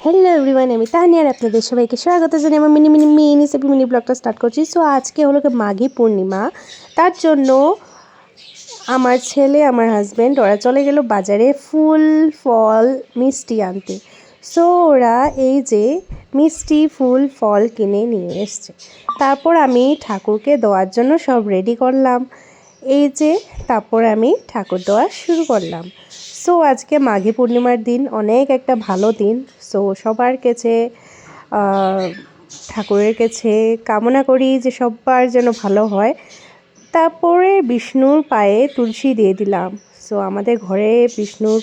Hello everyone, আমি তানিয়া আর আপনাদের সবাইকে স্বাগত জানাই আমার মিনি ব্লগটা স্টার্ট করছি। সো আজকে হলো মাঘী পূর্ণিমা, তার জন্য আমার ছেলে আমার হাজব্যান্ড ওরা চলে গেল বাজারে ফুল ফল মিষ্টি আনতে। সো ওরা এই যে মিষ্টি ফুল ফল কিনে নিয়ে এসছে। তারপর আমি ঠাকুরকে দেওয়ার জন্য সব রেডি করলাম। এই যে তারপর আমি ঠাকুর দেওয়া শুরু করলাম। সো আজকে মাঘী পূর্ণিমার দিন, অনেক একটা ভালো দিন। সো সবার কাছে ঠাকুরের কাছে কামনা করি যে সবার যেন ভালো হয়। তারপরে বিষ্ণুর পায়ে তুলসী দিয়ে দিলাম। সো আমাদের ঘরে বিষ্ণুর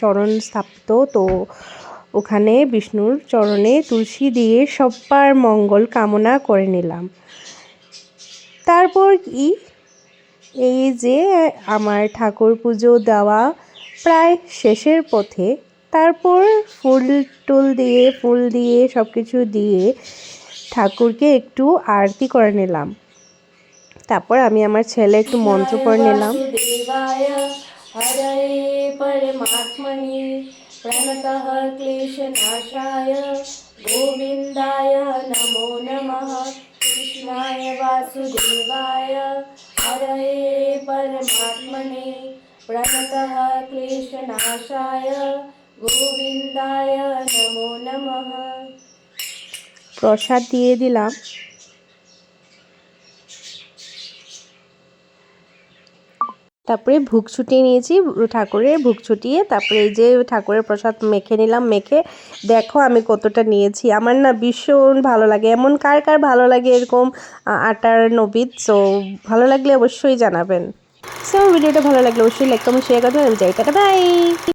চরণ স্থাপিত, তো ওখানে বিষ্ণুর চরণে তুলসী দিয়ে সবার মঙ্গল কামনা করে নিলাম। তারপর কি এই যে আমার ঠাকুর পুজো দেওয়া প্রায় শেষের পথে। তারপর ফুল দিয়ে সব কিছু দিয়ে ঠাকুরকে একটু আরতি করে নিলাম। তারপর আমি আমার ছেলে একটু মন্ত্র পড়ে নিলাম। হরে পরমাত্মনে প্রণতঃ ক্লেশনাশায় গোবিন্দায় নমো নমঃ কৃষ্ণায় বাসুদেবায় হরে পরমাত্মনে প্রণতঃ ক্লেশনাশায় গোবিন্দায় নমো নমঃ। প্রসাদ দিয়ে দিলাম। তারপরে ভোগ ছুটিয়ে নিয়েছি, ঠাকুরের ভোগ ছুটিয়ে তারপরে এই যে ঠাকুরের প্রসাদ মেখে নিলাম। মেখে দেখো আমি কতটা নিয়েছি। আমার না ভীষণ ভালো লাগে, এমন কার কার ভালো লাগে এরকম আটার নবীত। সো ভালো লাগলে অবশ্যই জানাবেন। সো ভিডিওটা ভালো লাগলে অবশ্যই লাইক কমেন্ট শেয়ার করবেন। আমি যাই, টাটা বাই।